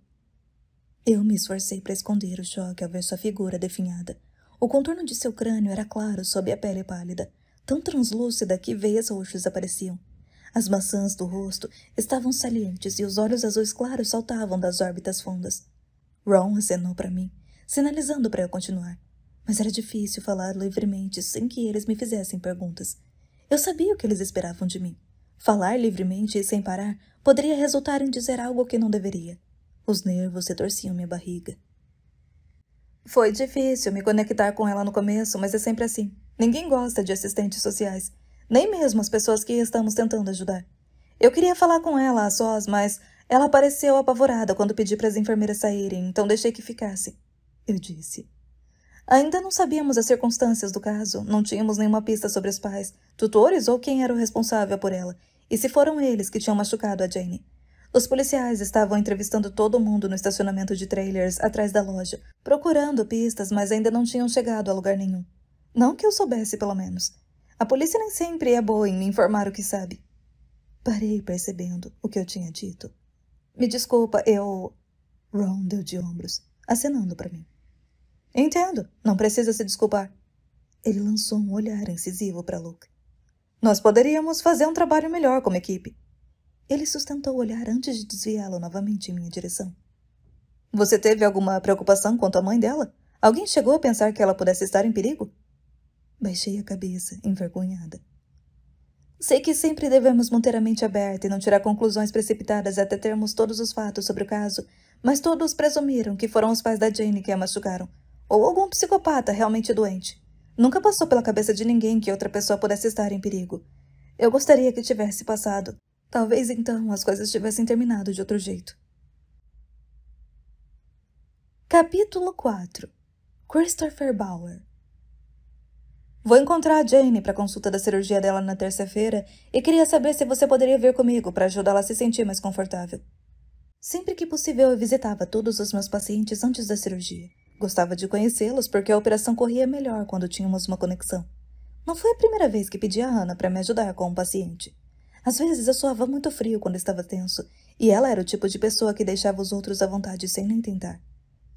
A: Eu me esforcei para esconder o choque ao ver sua figura definhada. O contorno de seu crânio era claro sob a pele pálida, tão translúcida que veias roxas apareciam. As maçãs do rosto estavam salientes e os olhos azuis claros saltavam das órbitas fundas. Ron acenou para mim, sinalizando para eu continuar. Mas era difícil falar livremente sem que eles me fizessem perguntas. Eu sabia o que eles esperavam de mim. Falar livremente e sem parar poderia resultar em dizer algo que não deveria. Os nervos retorciam minha barriga. Foi difícil me conectar com ela no começo, mas é sempre assim. Ninguém gosta de assistentes sociais, nem mesmo as pessoas que estamos tentando ajudar. Eu queria falar com ela a sós, mas ela pareceu apavorada quando pedi para as enfermeiras saírem, então deixei que ficasse. Eu disse. Ainda não sabíamos as circunstâncias do caso, não tínhamos nenhuma pista sobre os pais, tutores ou quem era o responsável por ela, e se foram eles que tinham machucado a Jane. Os policiais estavam entrevistando todo mundo no estacionamento de trailers atrás da loja, procurando pistas, mas ainda não tinham chegado a lugar nenhum. Não que eu soubesse, pelo menos. A polícia nem sempre é boa em me informar o que sabe. Parei percebendo o que eu tinha dito. Me desculpa, eu... Ron deu de ombros, acenando para mim. Entendo, não precisa se desculpar. Ele lançou um olhar incisivo para Luke. Nós poderíamos fazer um trabalho melhor como equipe. Ele sustentou o olhar antes de desviá-lo novamente em minha direção. Você teve alguma preocupação quanto à mãe dela? Alguém chegou a pensar que ela pudesse estar em perigo? Baixei a cabeça, envergonhada. Sei que sempre devemos manter a mente aberta e não tirar conclusões precipitadas até termos todos os fatos sobre o caso, mas todos presumiram que foram os pais da Jane que a machucaram, ou algum psicopata realmente doente. Nunca passou pela cabeça de ninguém que outra pessoa pudesse estar em perigo. Eu gostaria que tivesse passado. Talvez então as coisas tivessem terminado de outro jeito. Capítulo 4. Christopher Bauer. Vou encontrar a Jane para a consulta da cirurgia dela na terça-feira e queria saber se você poderia vir comigo para ajudá-la a se sentir mais confortável. Sempre que possível, eu visitava todos os meus pacientes antes da cirurgia. Gostava de conhecê-los porque a operação corria melhor quando tínhamos uma conexão. Não foi a primeira vez que pedi a Hannah para me ajudar com um paciente. Às vezes eu soava muito frio quando estava tenso, e ela era o tipo de pessoa que deixava os outros à vontade sem nem tentar.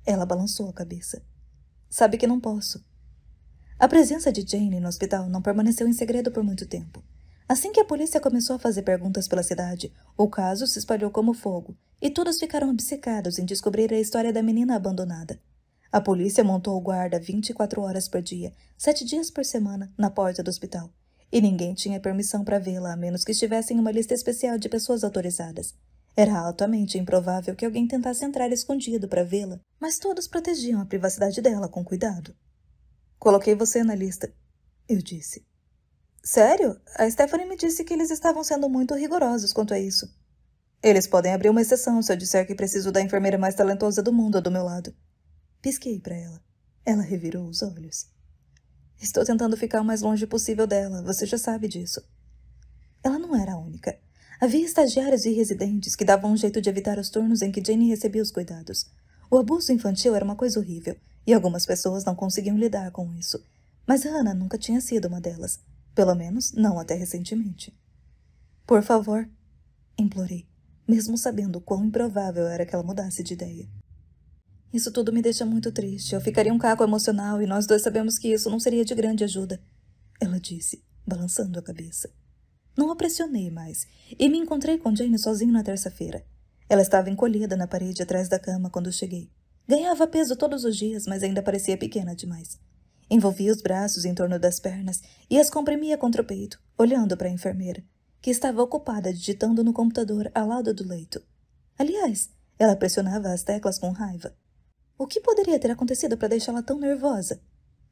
A: Ela balançou a cabeça. Sabe que não posso. A presença de Jane no hospital não permaneceu em segredo por muito tempo. Assim que a polícia começou a fazer perguntas pela cidade, o caso se espalhou como fogo, e todos ficaram obcecados em descobrir a história da menina abandonada. A polícia montou o guarda 24 horas por dia, 7 dias por semana, na porta do hospital, e ninguém tinha permissão para vê-la a menos que estivesse em uma lista especial de pessoas autorizadas. Era altamente improvável que alguém tentasse entrar escondido para vê-la, mas todos protegiam a privacidade dela com cuidado. Coloquei você na lista, eu disse. Sério? A Stephanie me disse que eles estavam sendo muito rigorosos quanto a isso. Eles podem abrir uma exceção se eu disser que preciso da enfermeira mais talentosa do mundo do meu lado. Pisquei para ela. Ela revirou os olhos. Estou tentando ficar o mais longe possível dela, você já sabe disso. Ela não era a única. Havia estagiários e residentes que davam um jeito de evitar os turnos em que Jane recebia os cuidados. O abuso infantil era uma coisa horrível, e algumas pessoas não conseguiam lidar com isso. Mas Hannah nunca tinha sido uma delas. Pelo menos, não até recentemente. Por favor, implorei, mesmo sabendo quão improvável era que ela mudasse de ideia. Isso tudo me deixa muito triste. Eu ficaria um caco emocional e nós dois sabemos que isso não seria de grande ajuda. Ela disse, balançando a cabeça. Não a pressionei mais, e me encontrei com Jane sozinho na terça-feira. Ela estava encolhida na parede atrás da cama quando cheguei. Ganhava peso todos os dias, mas ainda parecia pequena demais. Envolvia os braços em torno das pernas e as comprimia contra o peito, olhando para a enfermeira, que estava ocupada digitando no computador ao lado do leito. Aliás, ela pressionava as teclas com raiva. O que poderia ter acontecido para deixá-la tão nervosa?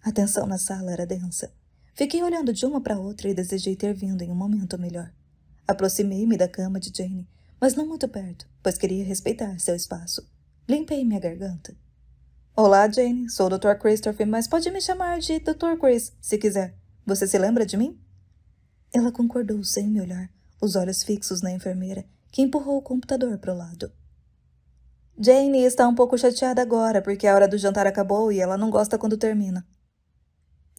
A: A tensão na sala era densa. Fiquei olhando de uma para outra e desejei ter vindo em um momento melhor. Aproximei-me da cama de Jane, mas não muito perto, pois queria respeitar seu espaço. Limpei minha garganta. Olá, Jane. Sou o Dr. Christopher, mas pode me chamar de Dr. Chris, se quiser. Você se lembra de mim? Ela concordou sem me olhar, os olhos fixos na enfermeira, que empurrou o computador para o lado. Jane está um pouco chateada agora, porque a hora do jantar acabou e ela não gosta quando termina.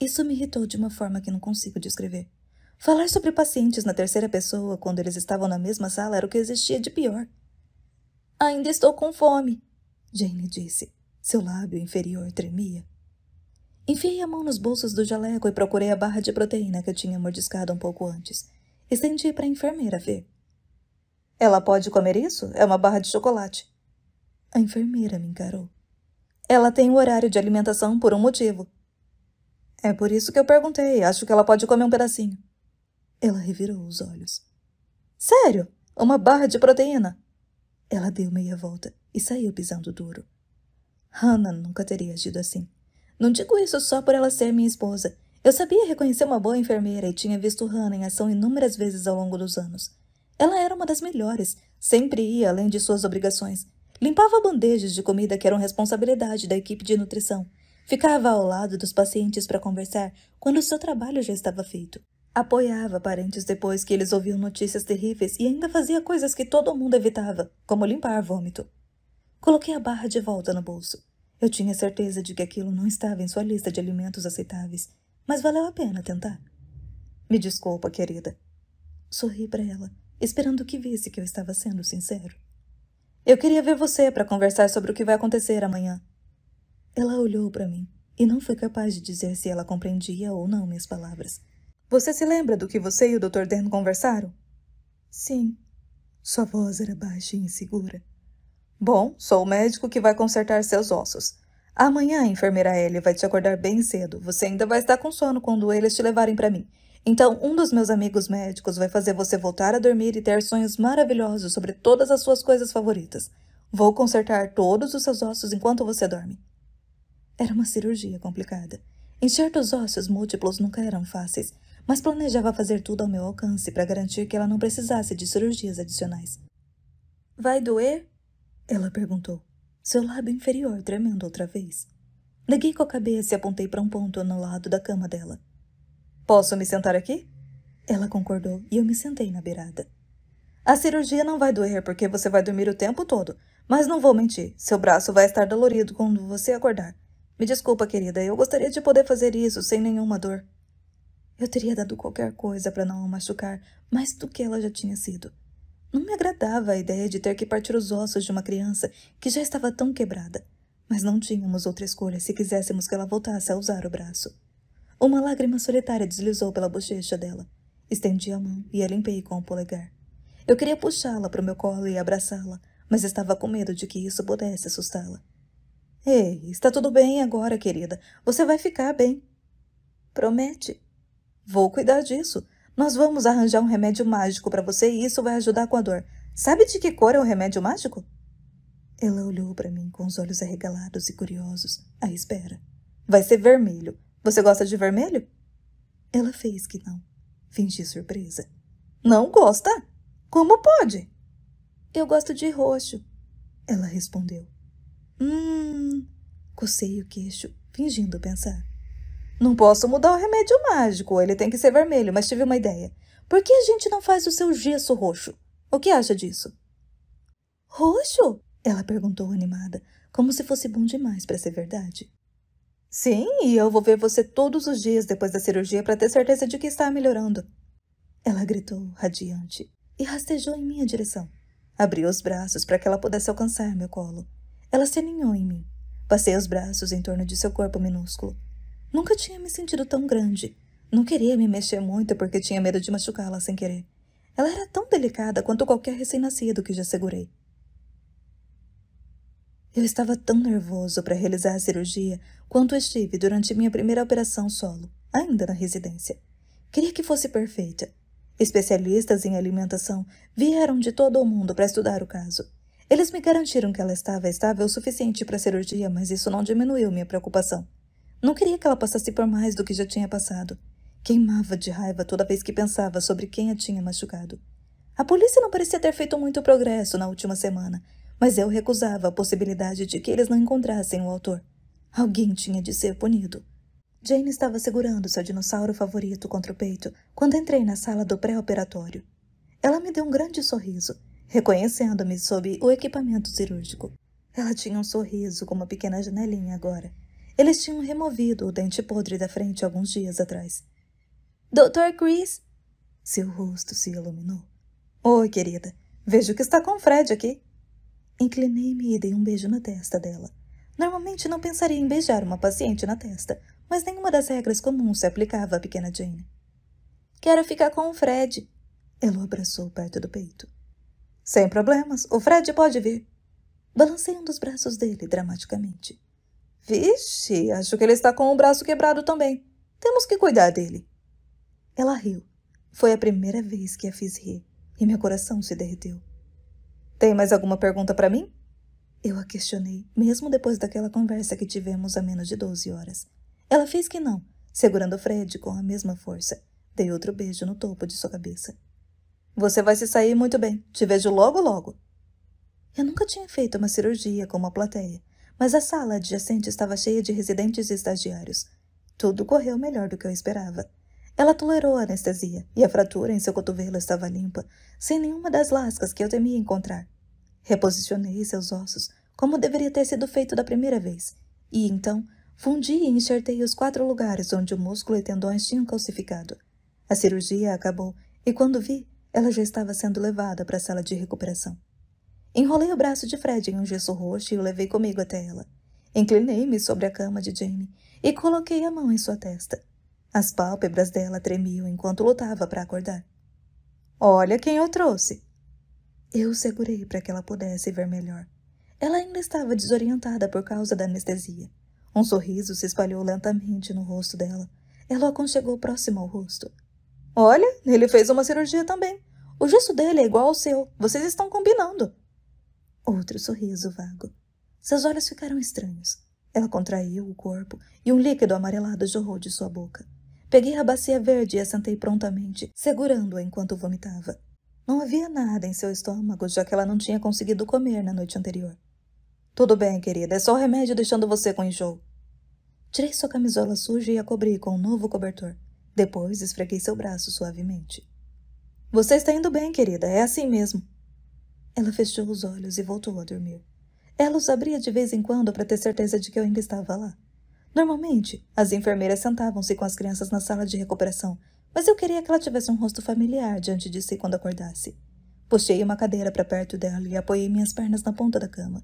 A: Isso me irritou de uma forma que não consigo descrever. Falar sobre pacientes na terceira pessoa, quando eles estavam na mesma sala, era o que existia de pior. Ainda estou com fome, Jane disse. Seu lábio inferior tremia. Enfiei a mão nos bolsos do jaleco e procurei a barra de proteína que eu tinha mordiscado um pouco antes. Estendi para a enfermeira ver. Ela pode comer isso? É uma barra de chocolate. A enfermeira me encarou. Ela tem um horário de alimentação por um motivo. É por isso que eu perguntei. Acho que ela pode comer um pedacinho. Ela revirou os olhos. Sério? Uma barra de proteína? Ela deu meia volta e saiu pisando duro. Hannah nunca teria agido assim. Não digo isso só por ela ser minha esposa. Eu sabia reconhecer uma boa enfermeira e tinha visto Hannah em ação inúmeras vezes ao longo dos anos. Ela era uma das melhores. Sempre ia além de suas obrigações. Limpava bandejas de comida que eram responsabilidade da equipe de nutrição. Ficava ao lado dos pacientes para conversar quando o seu trabalho já estava feito. Apoiava parentes depois que eles ouviam notícias terríveis e ainda fazia coisas que todo mundo evitava, como limpar vômito. Coloquei a barra de volta no bolso. Eu tinha certeza de que aquilo não estava em sua lista de alimentos aceitáveis, mas valeu a pena tentar. Me desculpa, querida. Sorri para ela, esperando que visse que eu estava sendo sincero. Eu queria ver você para conversar sobre o que vai acontecer amanhã. Ela olhou para mim e não foi capaz de dizer se ela compreendia ou não minhas palavras. Você se lembra do que você e o Dr. Dan conversaram? Sim. Sua voz era baixa e insegura. Bom, sou o médico que vai consertar seus ossos. Amanhã a enfermeira Ellie vai te acordar bem cedo. Você ainda vai estar com sono quando eles te levarem para mim. Então, um dos meus amigos médicos vai fazer você voltar a dormir e ter sonhos maravilhosos sobre todas as suas coisas favoritas. Vou consertar todos os seus ossos enquanto você dorme. Era uma cirurgia complicada. Enxertos ósseos múltiplos nunca eram fáceis, mas planejava fazer tudo ao meu alcance para garantir que ela não precisasse de cirurgias adicionais. Vai doer? Ela perguntou, seu lábio inferior tremendo outra vez. Neguei com a cabeça e apontei para um ponto no lado da cama dela. Posso me sentar aqui? Ela concordou e eu me sentei na beirada. A cirurgia não vai doer porque você vai dormir o tempo todo, mas não vou mentir, seu braço vai estar dolorido quando você acordar. Me desculpa, querida, eu gostaria de poder fazer isso sem nenhuma dor. Eu teria dado qualquer coisa para não a machucar mais do que ela já tinha sido. Não me agradava a ideia de ter que partir os ossos de uma criança que já estava tão quebrada, mas não tínhamos outra escolha se quiséssemos que ela voltasse a usar o braço. Uma lágrima solitária deslizou pela bochecha dela. Estendi a mão e a limpei com o polegar. Eu queria puxá-la para o meu colo e abraçá-la, mas estava com medo de que isso pudesse assustá-la. Ei, está tudo bem agora, querida. Você vai ficar bem. Promete? Vou cuidar disso. Nós vamos arranjar um remédio mágico para você e isso vai ajudar com a dor. Sabe de que cor é o remédio mágico? Ela olhou para mim com os olhos arregalados e curiosos, à espera. Vai ser vermelho. Você gosta de vermelho? Ela fez que não. Fingi surpresa. Não gosta? Como pode? Eu gosto de roxo. Ela respondeu. Cocei o queixo, fingindo pensar. Não posso mudar o remédio mágico, ele tem que ser vermelho, mas tive uma ideia. Por que a gente não faz o seu gesso roxo? O que acha disso? Roxo? Ela perguntou animada, como se fosse bom demais para ser verdade. Sim, e eu vou ver você todos os dias depois da cirurgia para ter certeza de que está melhorando. Ela gritou, radiante, e rastejou em minha direção. Abri os braços para que ela pudesse alcançar meu colo. Ela se aninhou em mim. Passei os braços em torno de seu corpo minúsculo. Nunca tinha me sentido tão grande. Não queria me mexer muito porque tinha medo de machucá-la sem querer. Ela era tão delicada quanto qualquer recém-nascido que já segurei. Eu estava tão nervoso para realizar a cirurgia quanto estive durante minha primeira operação solo, ainda na residência. Queria que fosse perfeita. Especialistas em alimentação vieram de todo o mundo para estudar o caso. Eles me garantiram que ela estava estável o suficiente para a cirurgia, mas isso não diminuiu minha preocupação. Não queria que ela passasse por mais do que já tinha passado. Queimava de raiva toda vez que pensava sobre quem a tinha machucado. A polícia não parecia ter feito muito progresso na última semana, mas eu recusava a possibilidade de que eles não encontrassem o autor. Alguém tinha de ser punido. Jane estava segurando seu dinossauro favorito contra o peito quando entrei na sala do pré-operatório. Ela me deu um grande sorriso, reconhecendo-me sob o equipamento cirúrgico. Ela tinha um sorriso com uma pequena janelinha agora. Eles tinham removido o dente podre da frente alguns dias atrás. Dr. Chris! Seu rosto se iluminou. Oi, querida. Vejo que está com Fred aqui. Inclinei-me e dei um beijo na testa dela. Normalmente não pensaria em beijar uma paciente na testa, mas nenhuma das regras comuns se aplicava à pequena Jane. Quero ficar com o Fred. Ela o abraçou perto do peito. Sem problemas, o Fred pode vir. Balancei um dos braços dele dramaticamente. Vixe, acho que ele está com o braço quebrado também. Temos que cuidar dele. Ela riu. Foi a primeira vez que a fiz rir, e meu coração se derreteu. Tem mais alguma pergunta para mim? Eu a questionei, mesmo depois daquela conversa que tivemos há menos de 12 horas. Ela fez que não, segurando Fred com a mesma força. Dei outro beijo no topo de sua cabeça. Você vai se sair muito bem. Te vejo logo, logo. Eu nunca tinha feito uma cirurgia com uma plateia, mas a sala adjacente estava cheia de residentes e estagiários. Tudo correu melhor do que eu esperava. Ela tolerou a anestesia, e a fratura em seu cotovelo estava limpa, sem nenhuma das lascas que eu temia encontrar. Reposicionei seus ossos, como deveria ter sido feito da primeira vez, e então fundi e enxertei os 4 lugares onde o músculo e tendões tinham calcificado. A cirurgia acabou, e quando vi, ela já estava sendo levada para a sala de recuperação. Enrolei o braço de Fred em um gesso roxo e o levei comigo até ela. Inclinei-me sobre a cama de Jane e coloquei a mão em sua testa. As pálpebras dela tremiam enquanto lutava para acordar. Olha quem eu trouxe! Eu o segurei para que ela pudesse ver melhor. Ela ainda estava desorientada por causa da anestesia. Um sorriso se espalhou lentamente no rosto dela. Ela o aconchegou próximo ao rosto. Olha, ele fez uma cirurgia também. O gesso dele é igual ao seu. Vocês estão combinando. Outro sorriso vago. Seus olhos ficaram estranhos. Ela contraiu o corpo e um líquido amarelado jorrou de sua boca. Peguei a bacia verde e a sentei prontamente, segurando-a enquanto vomitava. Não havia nada em seu estômago, já que ela não tinha conseguido comer na noite anterior. Tudo bem, querida, é só o remédio deixando você com enjoo. Tirei sua camisola suja e a cobri com um novo cobertor. Depois esfreguei seu braço suavemente. Você está indo bem, querida, é assim mesmo. Ela fechou os olhos e voltou a dormir. Ela os abria de vez em quando para ter certeza de que eu ainda estava lá. Normalmente, as enfermeiras sentavam-se com as crianças na sala de recuperação, mas eu queria que ela tivesse um rosto familiar diante de si quando acordasse. Puxei uma cadeira para perto dela e apoiei minhas pernas na ponta da cama.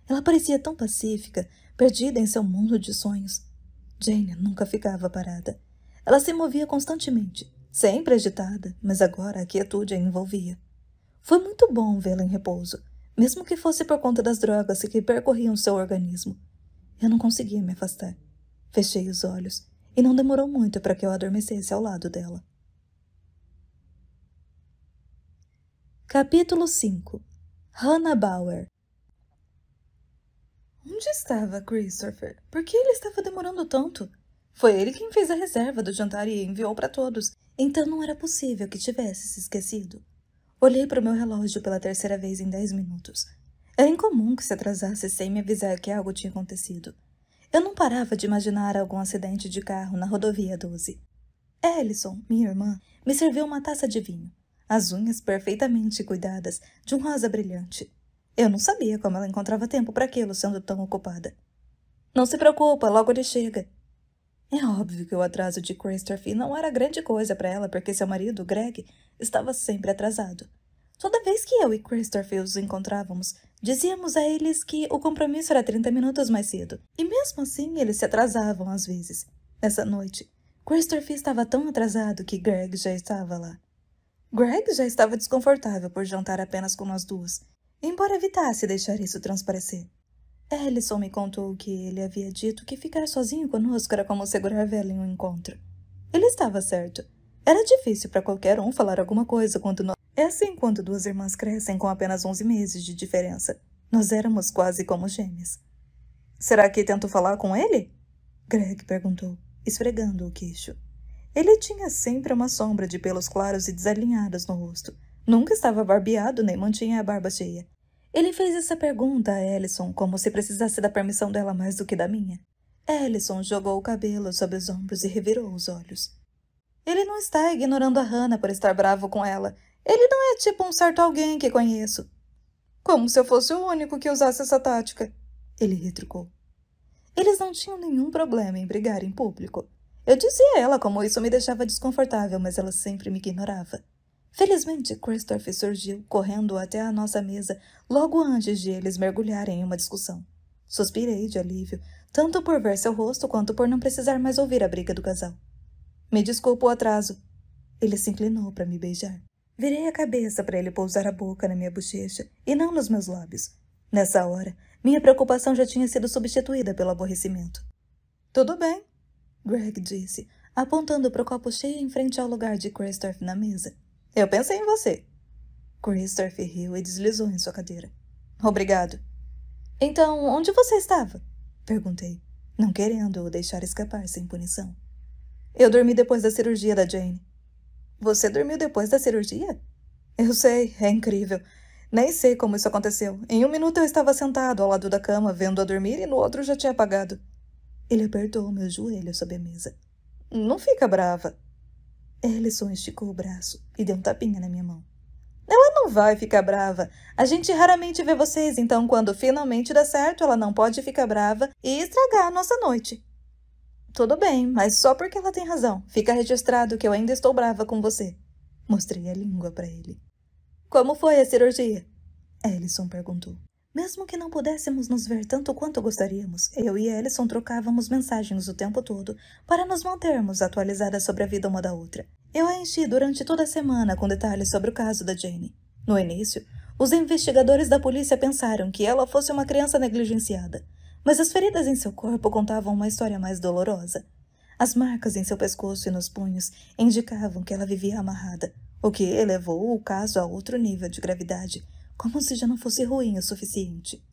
A: Ela parecia tão pacífica, perdida em seu mundo de sonhos. Jane nunca ficava parada. Ela se movia constantemente, sempre agitada, mas agora a quietude a envolvia. Foi muito bom vê-la em repouso, mesmo que fosse por conta das drogas que percorriam seu organismo. Eu não conseguia me afastar. Fechei os olhos, e não demorou muito para que eu adormecesse ao lado dela. Capítulo 5. Hannah Bauer. Onde estava Christopher? Por que ele estava demorando tanto? Foi ele quem fez a reserva do jantar e enviou para todos, então não era possível que tivesse se esquecido. Olhei para o meu relógio pela terceira vez em 10 minutos. Era incomum que se atrasasse sem me avisar que algo tinha acontecido. Eu não parava de imaginar algum acidente de carro na rodovia 12. Ellison, minha irmã, me serviu uma taça de vinho, as unhas perfeitamente cuidadas, de um rosa brilhante. Eu não sabia como ela encontrava tempo para aquilo sendo tão ocupada. Não se preocupa, logo ele chega. É óbvio que o atraso de Christopher não era grande coisa para ela, porque seu marido, Greg, estava sempre atrasado. Toda vez que eu e Christopher os encontrávamos, dizíamos a eles que o compromisso era 30 minutos mais cedo, e mesmo assim eles se atrasavam às vezes. Nessa noite, Christopher estava tão atrasado que Greg já estava lá. Greg já estava desconfortável por jantar apenas com nós duas, embora evitasse deixar isso transparecer. Ellison me contou que ele havia dito que ficar sozinho conosco era como segurar vela em um encontro. Ele estava certo. Era difícil para qualquer um falar alguma coisa quando nós... É assim quando duas irmãs crescem com apenas 11 meses de diferença. Nós éramos quase como gêmeas. Será que tento falar com ele? Greg perguntou, esfregando o queixo. Ele tinha sempre uma sombra de pelos claros e desalinhados no rosto. Nunca estava barbeado nem mantinha a barba cheia. Ele fez essa pergunta a Ellison como se precisasse da permissão dela mais do que da minha. Ellison jogou o cabelo sobre os ombros e revirou os olhos. Ele não está ignorando a Hannah por estar bravo com ela. Ele não é tipo um certo alguém que conheço. Como se eu fosse o único que usasse essa tática. Ele retrucou. Eles não tinham nenhum problema em brigar em público. Eu dizia a ela como isso me deixava desconfortável, mas ela sempre me ignorava. Felizmente, Christopher surgiu, correndo até a nossa mesa, logo antes de eles mergulharem em uma discussão. Suspirei de alívio, tanto por ver seu rosto quanto por não precisar mais ouvir a briga do casal. Me desculpa o atraso. Ele se inclinou para me beijar. Virei a cabeça para ele pousar a boca na minha bochecha e não nos meus lábios. Nessa hora, minha preocupação já tinha sido substituída pelo aborrecimento. Tudo bem, Greg disse, apontando para o copo cheio em frente ao lugar de Christopher na mesa. Eu pensei em você. Christopher riu e deslizou em sua cadeira. Obrigado. Então, onde você estava? Perguntei, não querendo o deixar escapar sem punição. Eu dormi depois da cirurgia da Jane. Você dormiu depois da cirurgia? Eu sei, é incrível. Nem sei como isso aconteceu. Em um minuto eu estava sentado ao lado da cama, vendo-a dormir, e no outro já tinha apagado. Ele apertou meu joelho sob a mesa. Não fica brava. Ellison esticou o braço e deu um tapinha na minha mão. Ela não vai ficar brava. A gente raramente vê vocês, então quando finalmente dá certo, ela não pode ficar brava e estragar a nossa noite. Tudo bem, mas só porque ela tem razão. Fica registrado que eu ainda estou brava com você. Mostrei a língua para ele. Como foi a cirurgia? Ellison perguntou. Mesmo que não pudéssemos nos ver tanto quanto gostaríamos, eu e Ellison trocávamos mensagens o tempo todo para nos mantermos atualizadas sobre a vida uma da outra. Eu a enchi durante toda a semana com detalhes sobre o caso da Jane. No início, os investigadores da polícia pensaram que ela fosse uma criança negligenciada, mas as feridas em seu corpo contavam uma história mais dolorosa. As marcas em seu pescoço e nos punhos indicavam que ela vivia amarrada, o que elevou o caso a outro nível de gravidade, como se já não fosse ruim o suficiente.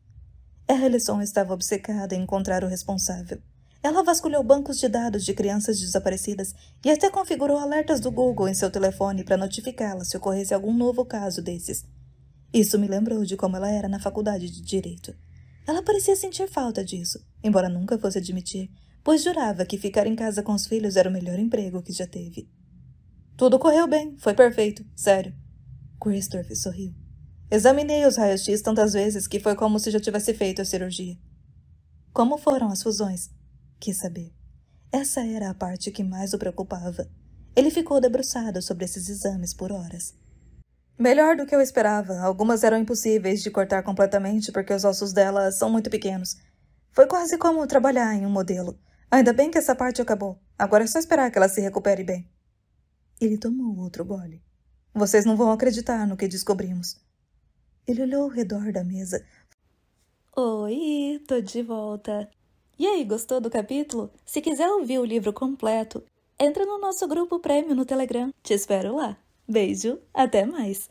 A: Ellison estava obcecada em encontrar o responsável. Ela vasculhou bancos de dados de crianças desaparecidas e até configurou alertas do Google em seu telefone para notificá-la se ocorresse algum novo caso desses. Isso me lembrou de como ela era na faculdade de Direito. Ela parecia sentir falta disso, embora nunca fosse admitir, pois jurava que ficar em casa com os filhos era o melhor emprego que já teve. Tudo correu bem, foi perfeito, sério. Christopher sorriu. Examinei os raios-x tantas vezes que foi como se já tivesse feito a cirurgia. Como foram as fusões? Quis saber. Essa era a parte que mais o preocupava. Ele ficou debruçado sobre esses exames por horas. Melhor do que eu esperava. Algumas eram impossíveis de cortar completamente porque os ossos dela são muito pequenos. Foi quase como trabalhar em um modelo. Ainda bem que essa parte acabou. Agora é só esperar que ela se recupere bem. Ele tomou outro gole. Vocês não vão acreditar no que descobrimos. Ele olhou ao redor da mesa. Oi, tô de volta. E aí, gostou do capítulo? Se quiser ouvir o livro completo, entra no nosso grupo Prêmio no Telegram. Te espero lá. Beijo, até mais.